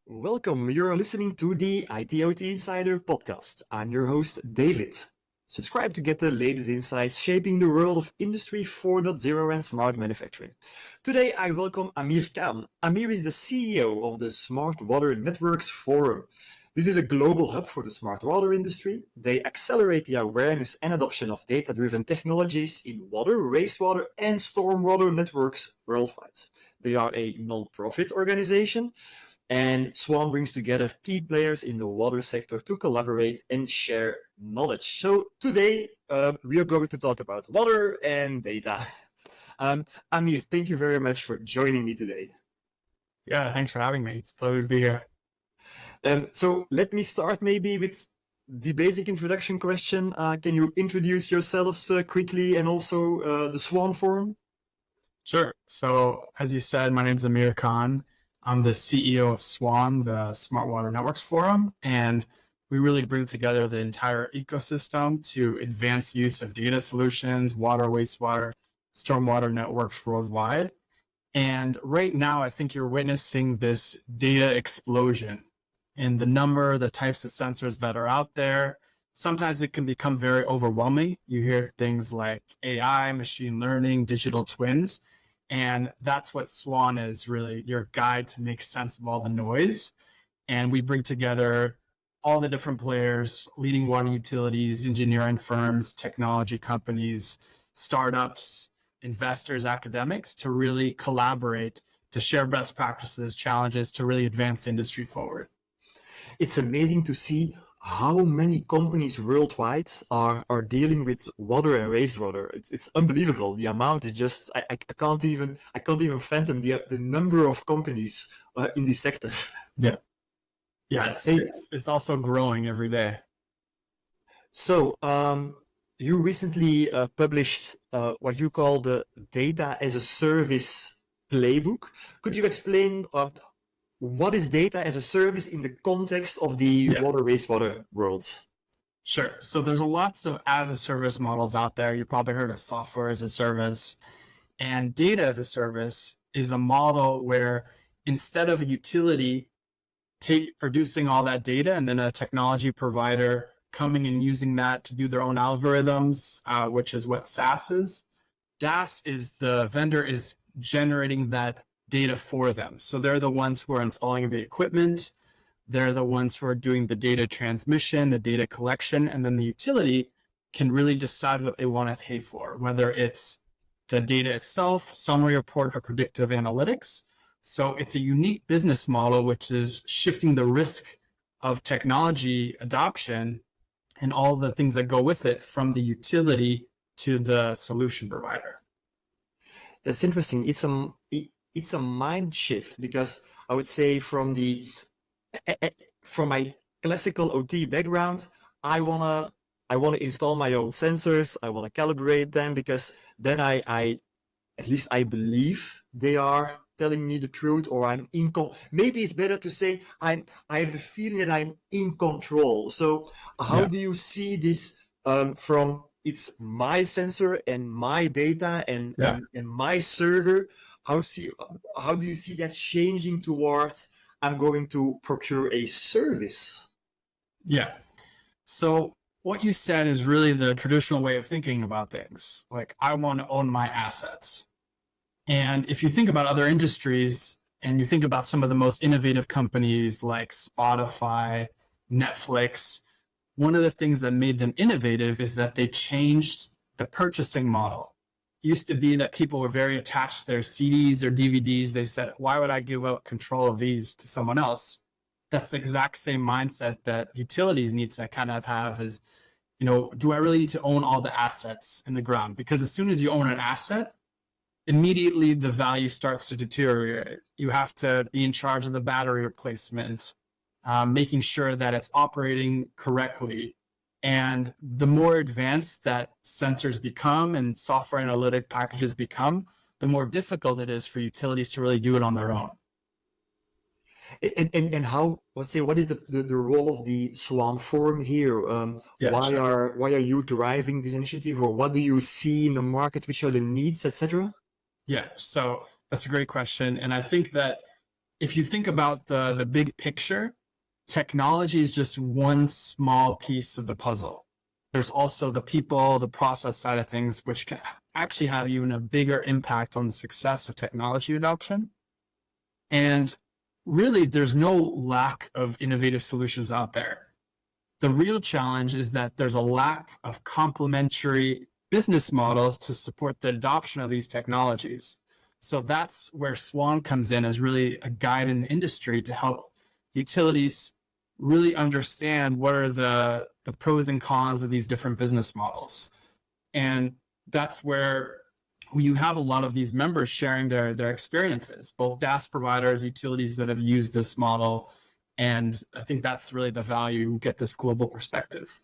Welcome. You're listening to the IT/OT Insider podcast. I'm your host, David. Subscribe to get the latest insights shaping the world of Industry 4.0 and smart manufacturing. Today, I welcome Amir Cahn. Amir is the CEO of the Smart Water Networks Forum. This is a global hub for the smart water industry. They accelerate the awareness and adoption of data-driven technologies in water, wastewater, and stormwater networks worldwide. They are a non-profit organization, and SWAN brings together key players in the water sector to collaborate and share knowledge. So today we are going to talk about water and data. Amir, thank you very much for joining me today. Yeah, thanks for having me. It's a pleasure to be here. So let me start maybe with the basic introduction question. Can you introduce yourselves quickly and also the SWAN Forum? Sure. So as you said, my name is Amir Cahn. I'm the CEO of SWAN, the Smart Water Networks Forum, and we really bring together the entire ecosystem to advance use of data solutions, water, wastewater, stormwater networks worldwide. And right now, I think you're witnessing this data explosion in the number, the types of sensors that are out there. Sometimes it can become very overwhelming. You hear things like AI, machine learning, digital twins. And that's what SWAN is, really your guide to make sense of all the noise. And we bring together all the different players, leading water utilities, engineering firms, technology companies, startups, investors, academics to really collaborate, to share best practices, challenges, to really advance the industry forward. It's amazing to see how many companies worldwide are dealing with water and wastewater. It's unbelievable. The amount is just I can't even fathom the number of companies in this sector. Yeah, it's also growing every day. So you recently published what you call the Data as a Service playbook. Could you explain what is data as a service in the context of the water wastewater world? Sure. So there's lots of as a service models out there. You probably heard of software as a service, and data as a service is a model where instead of a utility producing all that data and then a technology provider coming and using that to do their own algorithms, which is what SaaS is. DaaS is the vendor is generating that data for them. So they're the ones who are installing the equipment. They're the ones who are doing the data transmission, the data collection, and then the utility can really decide what they want to pay for, whether it's the data itself, summary report, or predictive analytics. So it's a unique business model, which is shifting the risk of technology adoption and all the things that go with it from the utility to the solution provider. That's interesting. It's a mind shift, because I would say from my classical OT background, I wanna install my own sensors. I wanna calibrate them, because then I at least I believe they are telling me the truth, or I'm in maybe it's better to say I have the feeling that I'm in control. So how do you see this from it's my sensor and my data and my server? How do you see that changing towards I'm going to procure a service? Yeah. So what you said is really the traditional way of thinking about things. Like, I want to own my assets. And if you think about other industries and you think about some of the most innovative companies like Spotify, Netflix, one of the things that made them innovative is that they changed the purchasing model. It used to be that people were very attached to their CDs or DVDs. They said, why would I give up control of these to someone else? That's the exact same mindset that utilities need to kind of have is, do I really need to own all the assets in the ground? Because as soon as you own an asset, immediately the value starts to deteriorate. You have to be in charge of the battery replacement, making sure that it's operating correctly. And the more advanced that sensors become and software analytic packages become, the more difficult it is for utilities to really do it on their own. And how, let's say, what is the role of the SWAN Forum here? Why are you driving this initiative, or what do you see in the market, which are the needs, etc.? Yeah, so that's a great question. And I think that if you think about the big picture, technology is just one small piece of the puzzle. There's also the people, the process side of things, which can actually have even a bigger impact on the success of technology adoption. And really, there's no lack of innovative solutions out there. The real challenge is that there's a lack of complementary business models to support the adoption of these technologies. So that's where SWAN comes in as really a guide in the industry to help utilities really understand what are the pros and cons of these different business models. And that's where you have a lot of these members sharing their experiences, both DaaS providers, utilities that have used this model. And I think that's really the value. You get this global perspective.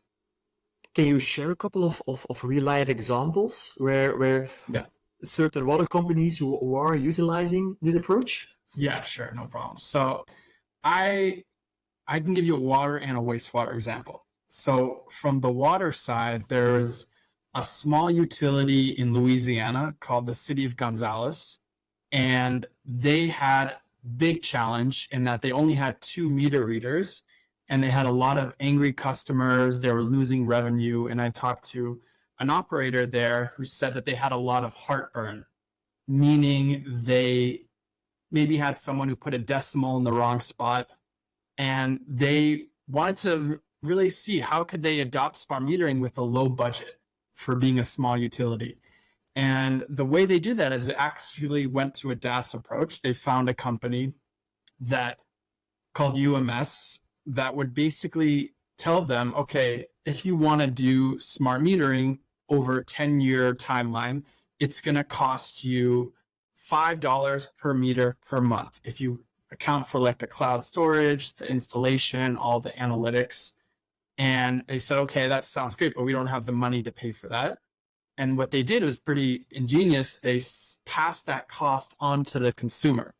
Can you share a couple of real life examples where certain water companies who are utilizing this approach? Yeah, sure, no problem. So I can give you a water and a wastewater example. So from the water side, there's a small utility in Louisiana called the City of Gonzales, and they had big challenge in that they only had 2 meter readers, and they had a lot of angry customers. They were losing revenue, and I talked to an operator there who said that they had a lot of heartburn, meaning they maybe had someone who put a decimal in the wrong spot, and they wanted to really see how could they adopt smart metering with a low budget for being a small utility. And the way they did that is it actually went to a DaaS approach. They found a company that called UMS that would basically tell them, okay, if you want to do smart metering over a 10-year timeline, it's going to cost you $5 per meter per month. If you account for like the cloud storage, the installation, all the analytics. And they said, okay, that sounds great, but we don't have the money to pay for that. And what they did was pretty ingenious. They passed that cost on to the consumer.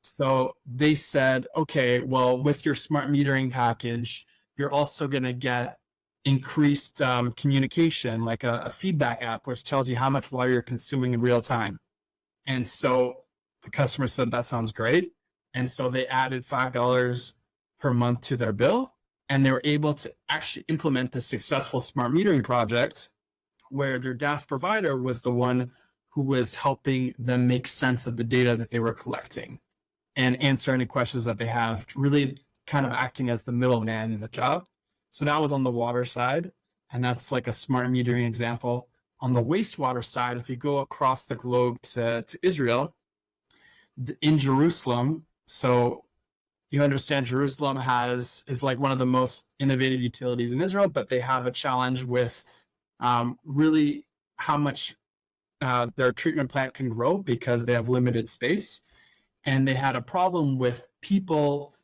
So they said, okay, well, with your smart metering package, you're also going to get increased communication, like a feedback app, which tells you how much water you're consuming in real time. And so the customer said, that sounds great. And so they added $5 per month to their bill, and they were able to actually implement the successful smart metering project where their DaaS provider was the one who was helping them make sense of the data that they were collecting and answer any questions that they have, really kind of acting as the middleman in the job. So that was on the water side, and that's like a smart metering example. On the wastewater side, if you go across the globe to Israel, in Jerusalem, so you understand Jerusalem is like one of the most innovative utilities in Israel, but they have a challenge with really how much their treatment plant can grow because they have limited space. And they had a problem with people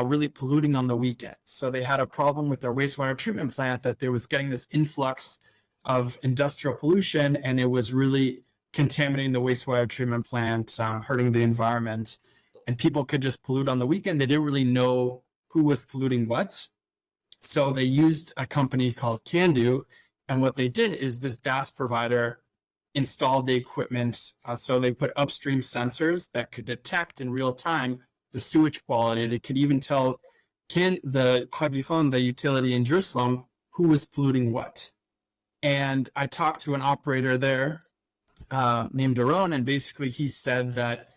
really polluting on the weekends. So they had a problem with their wastewater treatment plant that there was getting this influx of industrial pollution, and it was really contaminating the wastewater treatment plant, hurting the environment. And people could just pollute on the weekend. They didn't really know who was polluting what. So they used a company called Candu. And what they did is this DaaS provider installed the equipment. So they put upstream sensors that could detect in real time the sewage quality. They could even tell the utility in Jerusalem who was polluting what. And I talked to an operator there named Daron, and basically he said that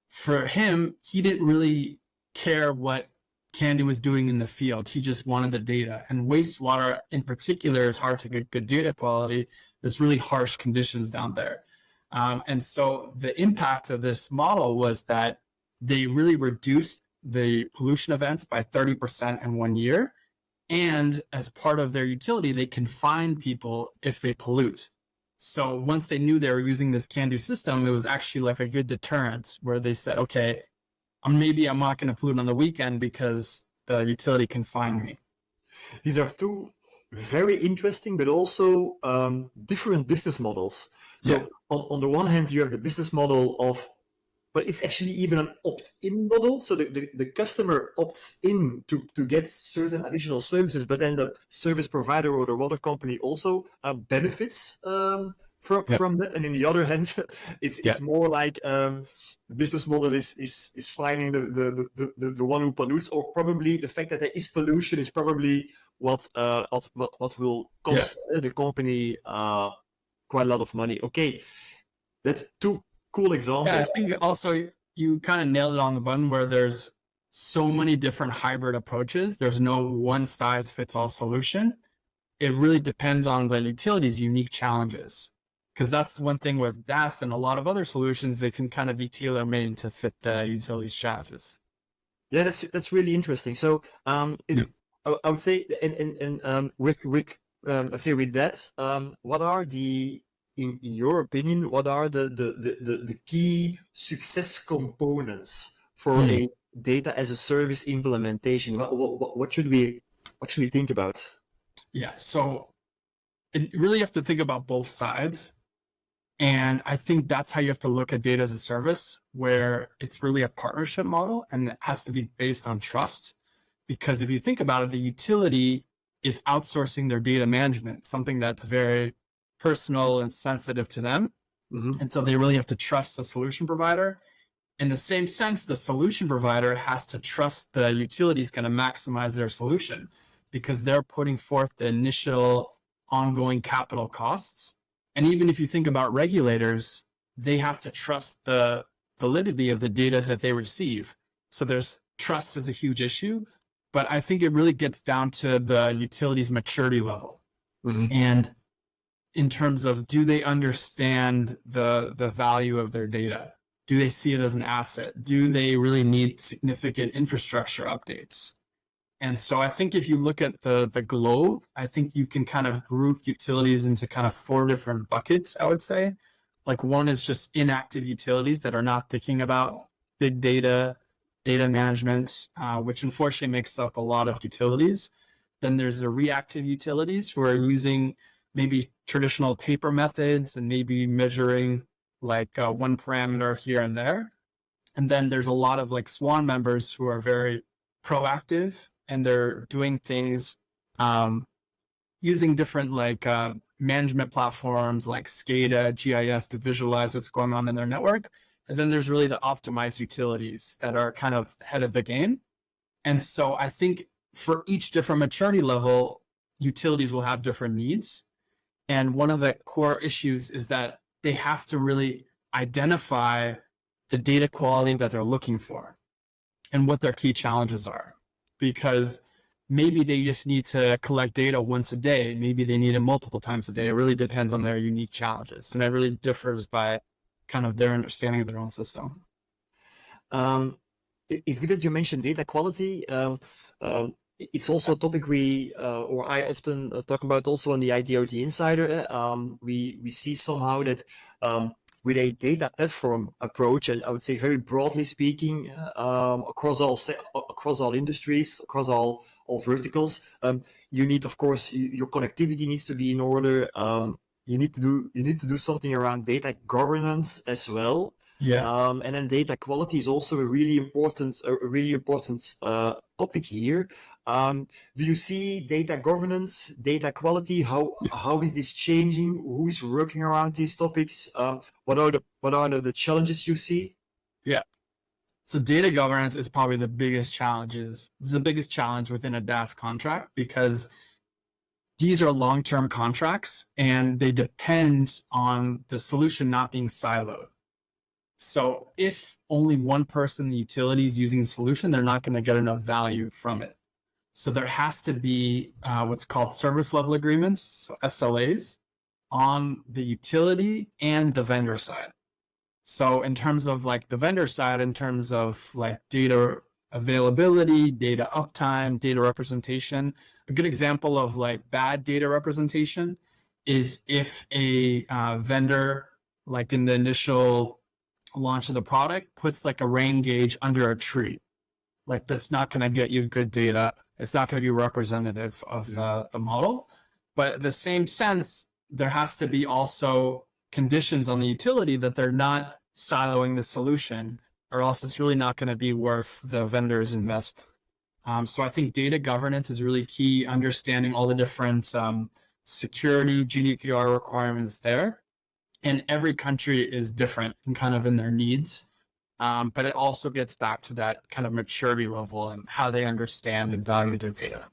for him, he didn't really care what Candy was doing in the field. He just wanted the data. And wastewater in particular is hard to get good data quality. There's really harsh conditions down there. And so the impact of this model was that they really reduced the pollution events by 30% in 1 year. And as part of their utility, they can fine people if they pollute. So once they knew they were using this Candu system, it was actually like a good deterrent where they said, okay, maybe I'm not going to pollute on the weekend because the utility can fine me. These are two very interesting, but also different business models. So on the one hand, you have the business model of, but it's actually even an opt-in model. So the customer opts in to get certain additional services, but then the service provider or the water company also benefits from that, and in the other hand, it's more like the business model is finding the one who pollutes, or probably the fact that there is pollution is probably what will cost the company quite a lot of money. Okay, that's two cool examples. Yeah, I think also you kind of nailed it on the button where there's so many different hybrid approaches. There's no one size fits all solution. It really depends on the utility's unique challenges. Because that's one thing with DaaS and a lot of other solutions, they can kind of be tailor-made to fit the utility's challenges. Yeah, that's really interesting. So I would say, and with that, what are in your opinion, what are the key success components for a data as a service implementation? What should we think about? Yeah, so really you have to think about both sides. And I think that's how you have to look at data as a service, where it's really a partnership model and it has to be based on trust. Because if you think about it, the utility is outsourcing their data management, something that's very personal and sensitive to them. Mm-hmm. And so they really have to trust the solution provider. In the same sense, the solution provider has to trust the utility is going to maximize their solution because they're putting forth the initial ongoing capital costs. And even if you think about regulators, they have to trust the validity of the data that they receive. So there's trust is a huge issue, but I think it really gets down to the utility's maturity level. Mm-hmm. And in terms of, do they understand the value of their data? Do they see it as an asset? Do they really need significant infrastructure updates? And so I think if you look at the globe, I think you can kind of group utilities into kind of 4 different buckets, I would say. Like one is just inactive utilities that are not thinking about big data, data management, which unfortunately makes up a lot of utilities. Then there's the reactive utilities who are using maybe traditional paper methods and maybe measuring like one parameter here and there. And then there's a lot of like SWAN members who are very proactive and they're doing things using different like management platforms like SCADA, GIS to visualize what's going on in their network. And then there's really the optimized utilities that are kind of ahead of the game. And so I think for each different maturity level, utilities will have different needs. And one of the core issues is that they have to really identify the data quality that they're looking for and what their key challenges are. Because maybe they just need to collect data once a day. Maybe they need it multiple times a day. It really depends on their unique challenges. And it really differs by kind of their understanding of their own system. It's good that you mentioned data quality. It's also a topic or I often talk about also on the ITOT Insider. We see somehow that with a data platform approach, and I would say very broadly speaking, across all industries, across all verticals, you need, of course, your connectivity needs to be in order. You need to do something around data governance as well. Yeah. And then data quality is also a really important topic here. Do you see data governance, data quality? How is this changing? Who is working around these topics? What are the challenges you see? Yeah. So data governance is probably the biggest challenge within a DaaS contract, because these are long-term contracts and they depend on the solution not being siloed. So if only one person in the utility is using the solution, they're not going to get enough value from it. So there has to be what's called service level agreements, so SLAs, on the utility and the vendor side. So in terms of like the vendor side, in terms of like data availability, data uptime, data representation, a good example of like bad data representation is if a vendor, like in the initial launch of the product, puts like a rain gauge under a tree. Like that's not going to get you good data. It's not going to be representative of the model. But at the same sense, there has to be also conditions on the utility that they're not siloing the solution, or else it's really not going to be worth the vendor's investment. So I think data governance is really key, understanding all the different security, GDPR requirements there. And every country is different and kind of in their needs. But it also gets back to that kind of maturity level and how they understand and value their data.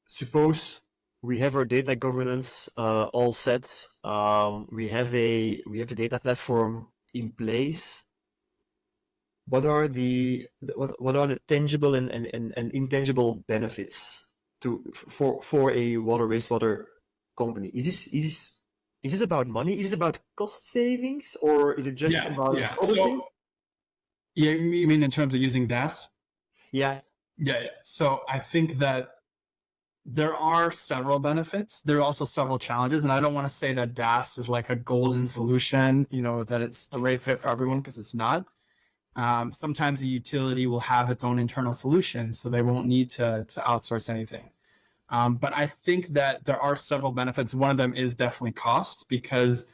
Suppose we have our data governance all set. We have a data platform in place. What are the tangible and intangible benefits for a water wastewater company? Is this about money? Is it about cost savings, or is it just about other things? Yeah, you mean in terms of using DaaS? Yeah. So I think that there are several benefits. There are also several challenges, and I don't want to say that DaaS is like a golden solution, that it's the right fit for everyone, because it's not. Sometimes a utility will have its own internal solution, so they won't need to outsource anything. But I think that there are several benefits. One of them is definitely cost, because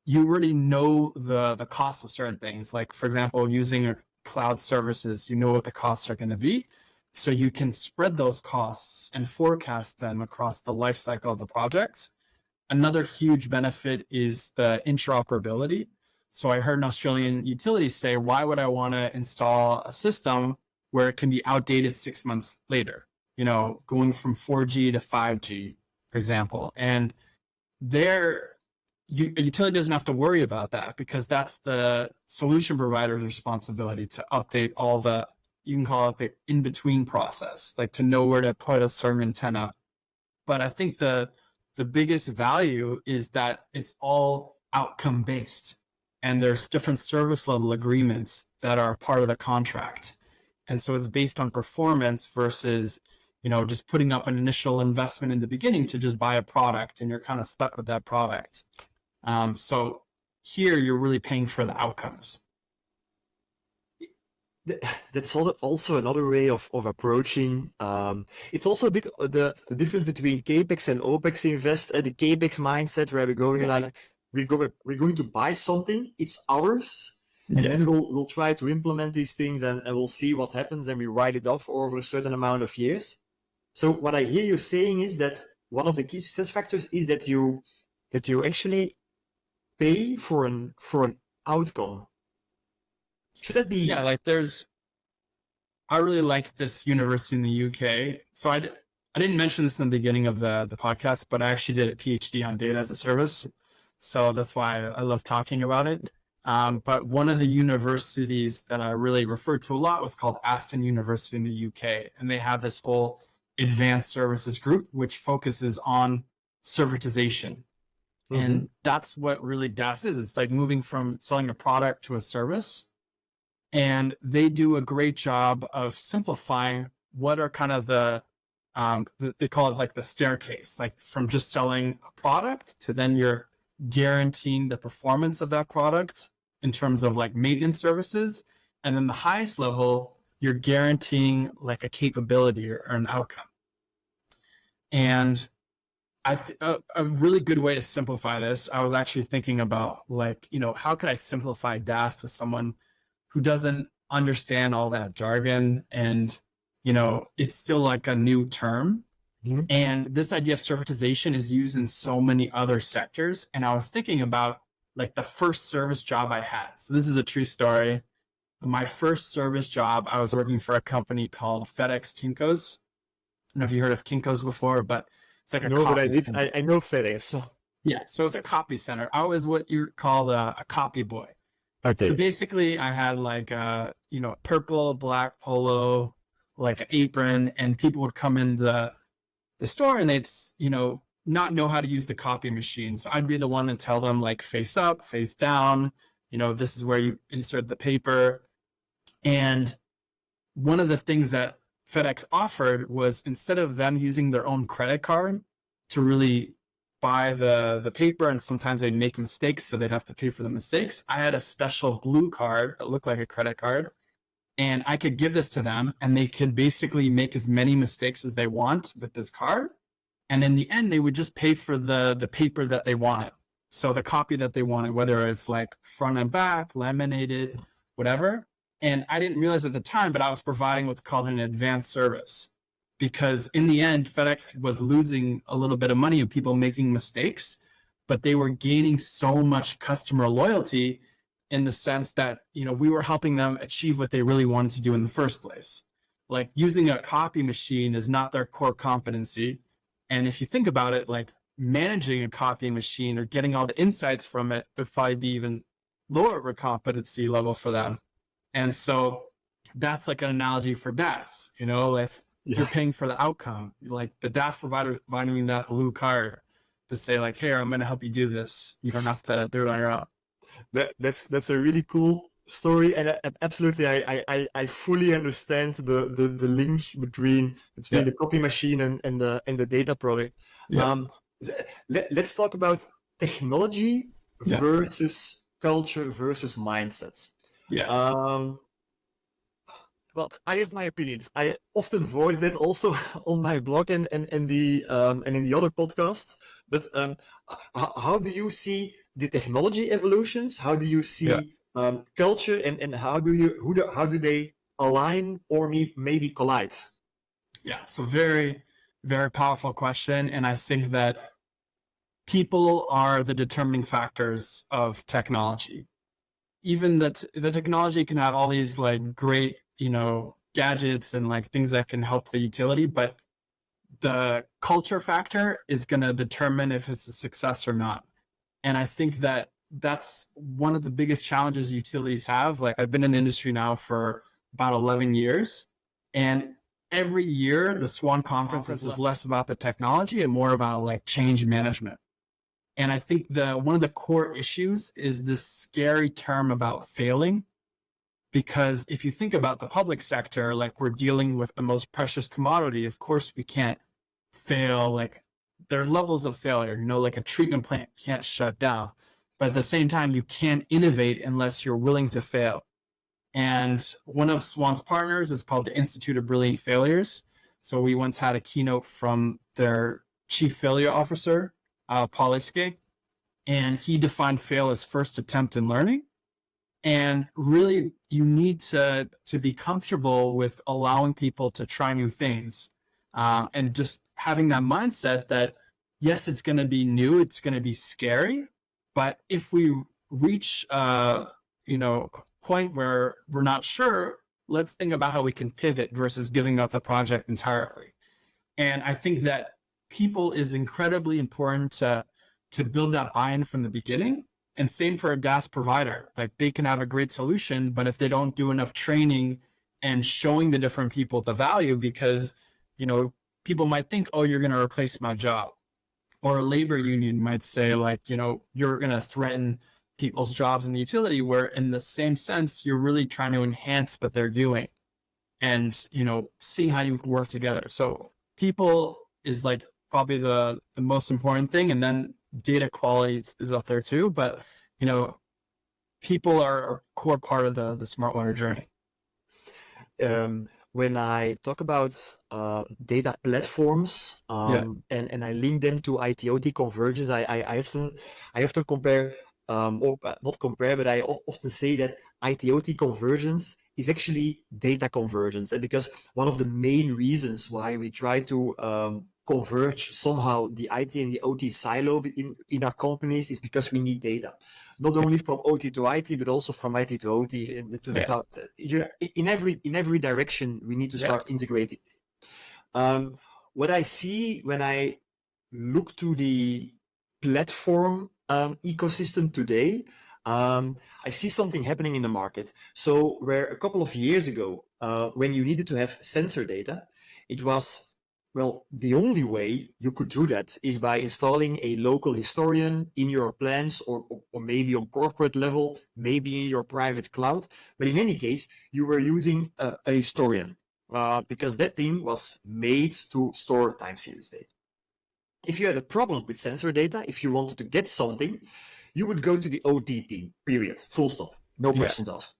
you already know the cost of certain things. Like, for example, using cloud services, you know what the costs are going to be. So you can spread those costs and forecast them across the life cycle of the project. Another huge benefit is the interoperability. So I heard an Australian utility say, why would I want to install a system where it can be outdated 6 months later? Going from 4G to 5G, for example. And a utility doesn't have to worry about that, because that's the solution provider's responsibility to update all the, you can call it the in-between process, like to know where to put a certain antenna. But I think the biggest value is that it's all outcome based, and there's different service level agreements that are part of the contract. And so it's based on performance versus, just putting up an initial investment in the beginning to just buy a product, and you're kind of stuck with that product. So here you're really paying for the outcomes. That's also another way of approaching. It's also a bit the difference between capex and opex invest. The capex mindset, where we're going like we're going to buy something, it's ours, and then we'll try to implement these things, and we'll see what happens, and we write it off over a certain amount of years. So what I hear you saying is that one of the key success factors is that you actually pay for an outcome. Should that be? Yeah, I really like this university in the UK. So I didn't mention this in the beginning of the podcast, but I actually did a PhD on data as a service. So that's why I love talking about it. But one of the universities that I really referred to a lot was called Aston University in the UK. And they have this whole advanced services group, which focuses on servitization. Mm-hmm. And that's what really DaaS is. It's like moving from selling a product to a service. And they do a great job of simplifying what are kind of they call it like the staircase, like from just selling a product to then you're guaranteeing the performance of that product in terms of like maintenance services. And then the highest level, you're guaranteeing like a capability or an outcome. And a really good way to simplify this, I was actually thinking about how could I simplify DaaS to someone who doesn't understand all that jargon, and it's still like a new term. Mm-hmm. And this idea of servitization is used in so many other sectors. And I was thinking about like the first service job I had. So this is a true story. My first service job, I was working for a company called FedEx Kinko's. I don't know if you heard of Kinko's before, but it's like I know FedEx. So. Yeah, so it's a copy center. I was what you call a copy boy. Okay. So basically I had like a, purple, black polo, like an apron, and people would come in the store and they'd, not know how to use the copy machine. So I'd be the one to tell them like face up, face down, this is where you insert the paper. And one of the things that FedEx offered was, instead of them using their own credit card to really buy the paper, and sometimes they'd make mistakes, so they'd have to pay for the mistakes, I had a special blue card that looked like a credit card, and I could give this to them, and they could basically make as many mistakes as they want with this card, and in the end they would just pay for the paper that they wanted. So the copy that they wanted, whether it's like front and back, laminated, whatever. And I didn't realize at the time, but I was providing what's called an advanced service. because in the end, FedEx was losing a little bit of money of people making mistakes, but they were gaining so much customer loyalty in the sense that, we were helping them achieve what they really wanted to do in the first place. Like using a copy machine is not their core competency. And if you think about it, like managing a copying machine or getting all the insights from it would probably be even lower of a competency level for them. And so that's like an analogy for DaaS, if you're paying for the outcome, like the DaaS provider is providing that blue card to say like, hey, I'm going to help you do this. You don't have to do it on your own. That's a really cool story, and absolutely, I fully understand the link between the copy machine and the data product. Let's talk about technology versus culture versus mindsets. Well, I have my opinion. I often voice that also on my blog and in the other podcasts. But how do you see the technology evolutions? How do you see culture, and how do they align or maybe collide? Yeah, so very, very powerful question, and I think that people are the determining factors of technology. Even that the technology can have all these like great, gadgets and like things that can help the utility, but the culture factor is going to determine if it's a success or not. And I think that that's one of the biggest challenges utilities have. Like I've been in the industry now for about 11 years, and every year the SWAN conference is less about the technology and more about like change management. And I think one of the core issues is this scary term about failing, because if you think about the public sector, like we're dealing with the most precious commodity, of course we can't fail. Like there's levels of failure, like a treatment plant can't shut down, but at the same time, you can't innovate unless you're willing to fail. And one of SWAN's partners is called the Institute of Brilliant Failures. So we once had a keynote from their chief failure officer, Paul Iske, and he defined fail as first attempt in learning. And really, you need to be comfortable with allowing people to try new things, and just having that mindset that, yes, it's going to be new, it's going to be scary, but if we reach, point where we're not sure, let's think about how we can pivot versus giving up the project entirely. And I think that people is incredibly important to build that buy-in from the beginning. And same for a DaaS provider. Like they can have a great solution, but if they don't do enough training and showing the different people the value, because, people might think, oh, you're going to replace my job. Or a labor union might say like, you're going to threaten people's jobs in the utility, where in the same sense, you're really trying to enhance what they're doing and, see how you work together. So people is like probably the most important thing. And then data quality is up there too, but people are a core part of the smart water journey. When I talk about data platforms and I link them to IT/OT convergence, I often compare, or not compare, but I often say that IT/OT convergence is actually data convergence, and because one of the main reasons why we try to converge somehow the IT and the OT silo in our companies is because we need data, not only from OT to IT, but also from IT to OT and to the cloud. In every direction, we need to start integrating. What I see when I look to the platform ecosystem today, I see something happening in the market. So where a couple of years ago, when you needed to have sensor data, it was, well, the only way you could do that is by installing a local historian in your plans, or maybe on corporate level, maybe in your private cloud. But in any case, you were using a historian because that team was made to store time series data. If you had a problem with sensor data, if you wanted to get something, you would go to the OT team, period, full stop, no questions asked.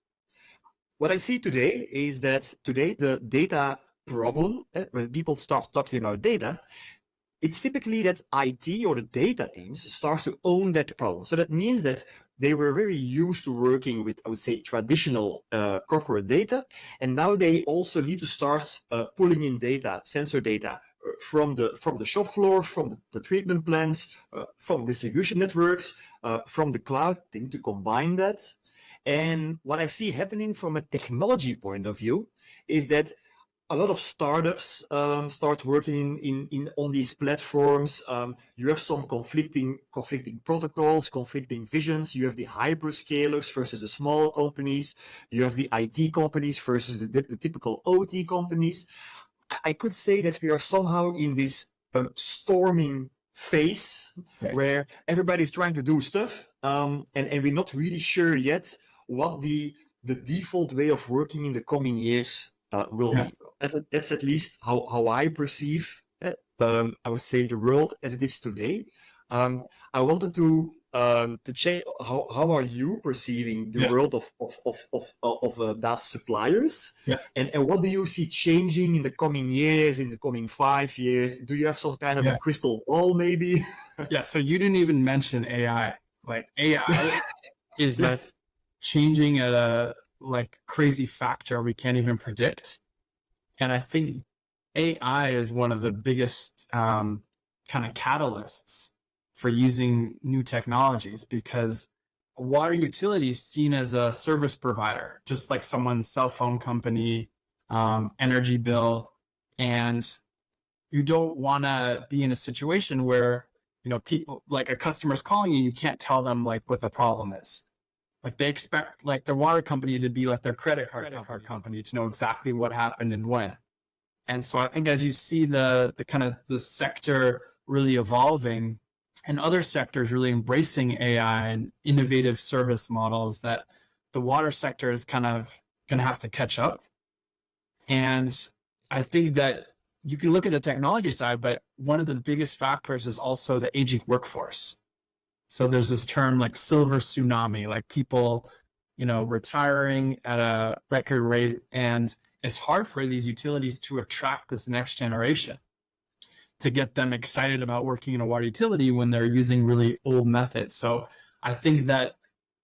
What I see today is that today the data problem, when people start talking about data, it's typically that IT or the data teams start to own that problem. So that means that they were very used to working with, I would say, traditional corporate data. And now they also need to start pulling in data, sensor data from the shop floor, from the treatment plants, from distribution networks, from the cloud. They need to combine that. And what I see happening from a technology point of view is that a lot of startups start working in on these platforms. You have some conflicting protocols, conflicting visions. You have the hyperscalers versus the small companies. You have the IT companies versus the typical OT companies. I could say that we are somehow in this storming phase where everybody's trying to do stuff, and we're not really sure yet what the default way of working in the coming years will be. That's at least how I perceive I would say the world as it is today. I wanted to check how are you perceiving the world of DaaS suppliers, and what do you see changing in the coming years, in the coming 5 years? Do you have some kind of a crystal ball, maybe? So you didn't even mention AI. Like AI is changing at a crazy factor we can't even predict. And I think AI is one of the biggest kind of catalysts for using new technologies, because a water utility is seen as a service provider, just like someone's cell phone company, energy bill. And you don't want to be in a situation where, people, like a customer's calling you, you can't tell them what the problem is. Like they expect their water company to be like their credit card company to know exactly what happened and when. And so I think as you see the kind of the sector really evolving and other sectors really embracing AI and innovative service models, that the water sector is kind of going to have to catch up. And I think that you can look at the technology side, but one of the biggest factors is also the aging workforce. So there's this term like silver tsunami, like people, retiring at a record rate, and it's hard for these utilities to attract this next generation, to get them excited about working in a water utility when they're using really old methods. So I think that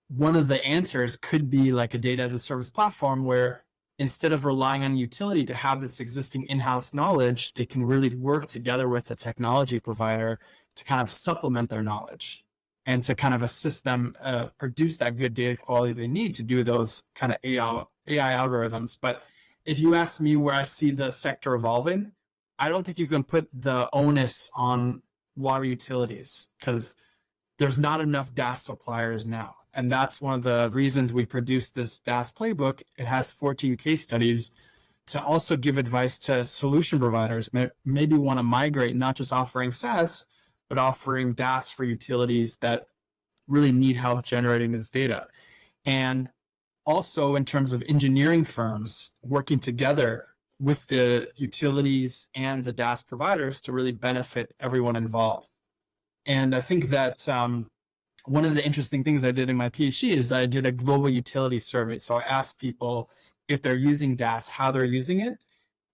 one of the answers could be like a data as a service platform, where instead of relying on utility to have this existing in-house knowledge, they can really work together with a technology provider to kind of supplement their knowledge and to kind of assist them produce that good data quality they need to do those kind of AI algorithms. But if you ask me where I see the sector evolving, I don't think you can put the onus on water utilities, because there's not enough DaaS suppliers now. And that's one of the reasons we produced this DaaS playbook. It has 14 case studies to also give advice to solution providers, maybe want to migrate, not just offering SaaS, but offering DaaS for utilities that really need help generating this data. And also in terms of engineering firms working together with the utilities and the DaaS providers to really benefit everyone involved. And I think that one of the interesting things I did in my PhD is I did a global utility survey. So I asked people if they're using DaaS, how they're using it.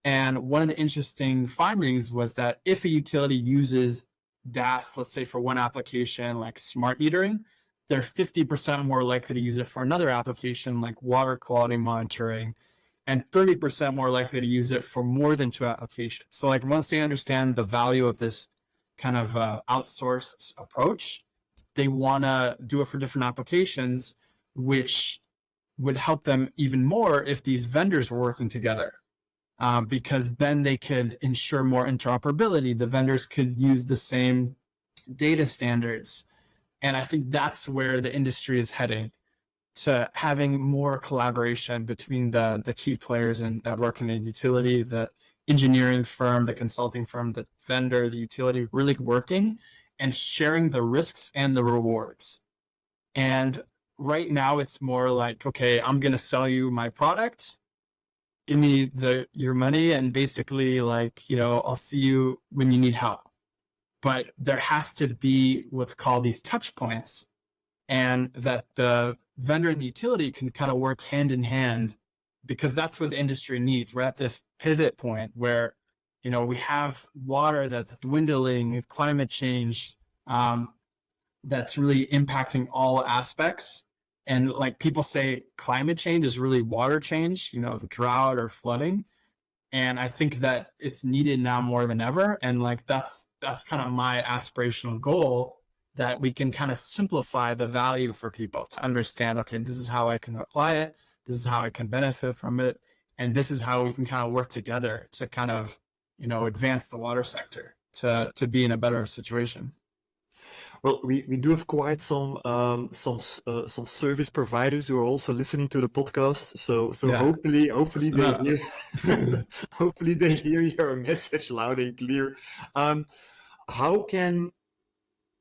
And one of the interesting findings was that if a utility uses DaaS, let's say for one application like smart metering, they're 50% more likely to use it for another application like water quality monitoring, and 30% more likely to use it for more than two applications. So once they understand the value of this kind of outsourced approach, they want to do it for different applications, which would help them even more if these vendors were working together, because then they could ensure more interoperability. The vendors could use the same data standards. And I think that's where the industry is heading, to having more collaboration between the key players that work in the utility, the engineering firm, the consulting firm, the vendor, the utility, really working and sharing the risks and the rewards. And right now it's more like, okay, I'm going to sell you my product. Give me your money, and basically I'll see you when you need help. But there has to be what's called these touch points, and that the vendor and the utility can kind of work hand in hand, because that's what the industry needs. We're at this pivot point where We have water that's dwindling, climate change, that's really impacting all aspects. And like people say, climate change is really water change, drought or flooding. And I think that it's needed now more than ever. And like that's kind of my aspirational goal, that we can kind of simplify the value for people to understand, okay, this is how I can apply it, this is how I can benefit from it, and this is how we can kind of work together to kind of, advance the water sector to be in a better situation. Well, we do have quite some service providers who are also listening to the podcast. So Yeah. hopefully they Yeah. hear hopefully they hear your message loud and clear. How can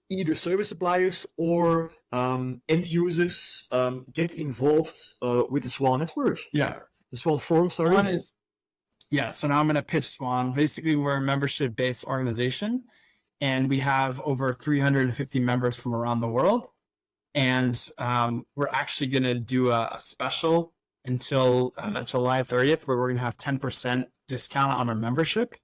either service suppliers or end users get involved with the SWAN network? Yeah. The SWAN forum, sorry. One is, so now I'm going to pitch SWAN. Basically, we're a membership-based organization, and we have over 350 members from around the world. And we're actually going to do a special until July 30th, where we're going to have 10% discount on our membership.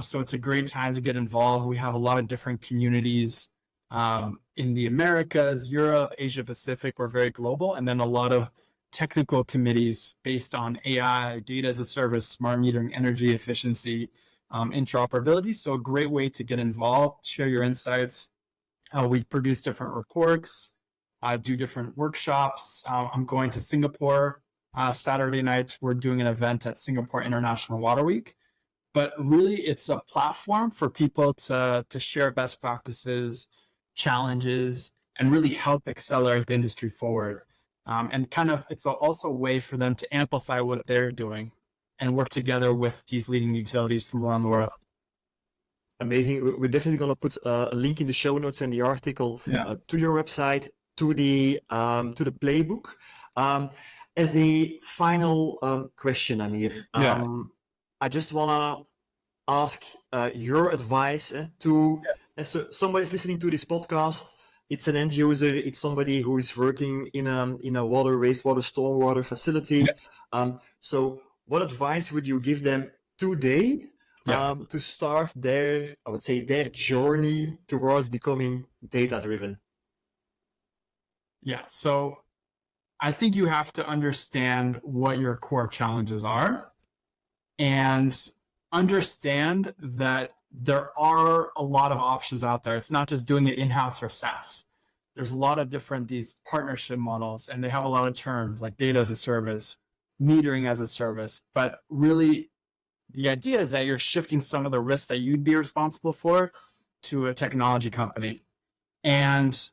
So it's a great time to get involved. We have a lot of different communities in the Americas, Europe, Asia Pacific. We're very global. And then a lot of technical committees based on AI, data as a service, smart metering, energy efficiency, interoperability. So a great way to get involved, share your insights. We produce different reports, do different workshops. I'm going to Singapore Saturday night. We're doing an event at Singapore International Water Week. But really, it's a platform for people to share best practices, challenges, and really help accelerate the industry forward. And kind of, it's also a way for them to amplify what they're doing and work together with these leading utilities from around the world. Amazing. We're definitely going to put a link in the show notes and the article to your website, to the playbook. As a final question, Amir, I just want to ask your advice to somebody's listening to this podcast. It's an end user. It's somebody who is working in a water, wastewater, stormwater facility. So what advice would you give them today to start their journey towards becoming data-driven? Yeah, so I think you have to understand what your core challenges are and understand that there are a lot of options out there. It's not just doing it in-house or SaaS. There's a lot of different these partnership models, and they have a lot of terms like data as a service, metering as a service. But really, the idea is that you're shifting some of the risks that you'd be responsible for to a technology company. And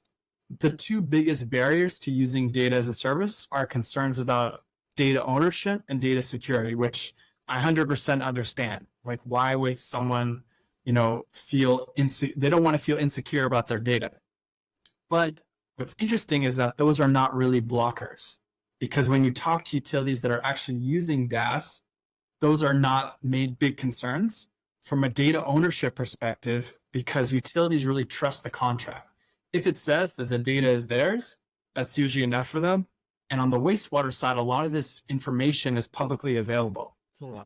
the two biggest barriers to using data as a service are concerns about data ownership and data security, which I 100% understand. Like, why would someone, feel they don't want to feel insecure about their data. But what's interesting is that those are not really blockers, because when you talk to utilities that are actually using DaaS, those are not made big concerns from a data ownership perspective, because utilities really trust the contract. If it says that the data is theirs, that's usually enough for them. And on the wastewater side, a lot of this information is publicly available.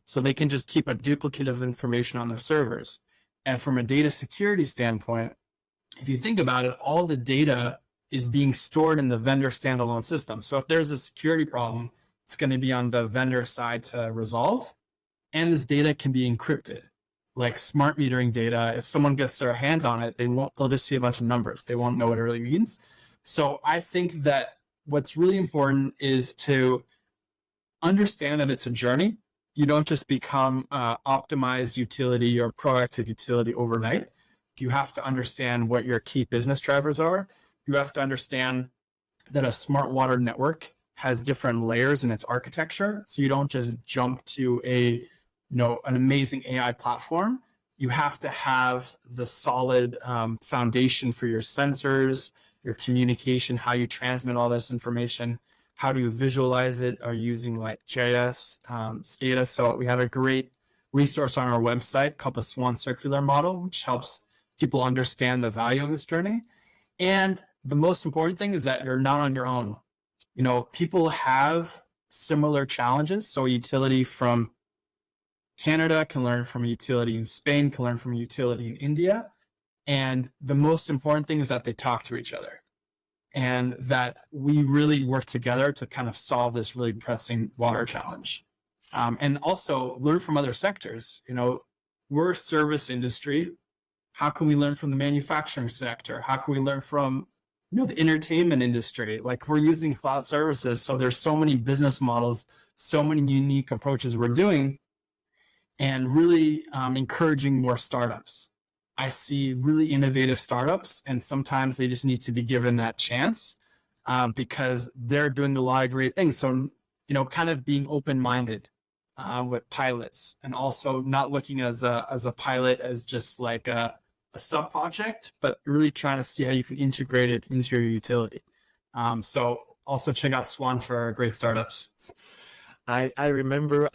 So they can just keep a duplicate of information on their servers. And from a data security standpoint, if you think about it, all the data is being stored in the vendor standalone system. So if there's a security problem, it's going to be on the vendor side to resolve. And this data can be encrypted, like smart metering data. If someone gets their hands on it, they'll just see a bunch of numbers. They won't know what it really means. So I think that what's really important is to understand that it's a journey. You don't just become optimized utility or proactive utility overnight. You have to understand what your key business drivers are. You have to understand that a smart water network has different layers in its architecture. So you don't just jump to an amazing AI platform. You have to have the solid foundation for your sensors, your communication, how you transmit all this information. How do you visualize it? Are you using like GIS, SCADA? So we have a great resource on our website called the SWAN Circular Model, which helps people understand the value of this journey. And the most important thing is that you're not on your own. People have similar challenges. So a utility from Canada can learn from a utility in Spain, can learn from a utility in India. And the most important thing is that they talk to each other and that we really work together to kind of solve this really pressing water challenge. And also learn from other sectors. We're a service industry. How can we learn from the manufacturing sector? How can we learn from the entertainment industry? Like, we're using cloud services, so there's so many business models, so many unique approaches we're doing, and really encouraging more startups. I see really innovative startups, and sometimes they just need to be given that chance because they're doing a lot of great things. So, kind of being open-minded with pilots, and also not looking as a pilot as just like a sub project, but really trying to see how you can integrate it into your utility. So also check out SWAN for great startups. I remember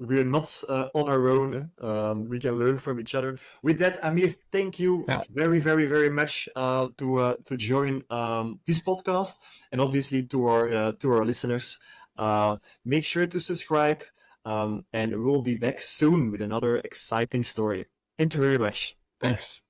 we're not on our own. We can learn from each other. With that, Amir, thank you very, very, very much to join this podcast, and obviously to our listeners. Make sure to subscribe, and we'll be back soon with another exciting story. Thank you very much. Thanks.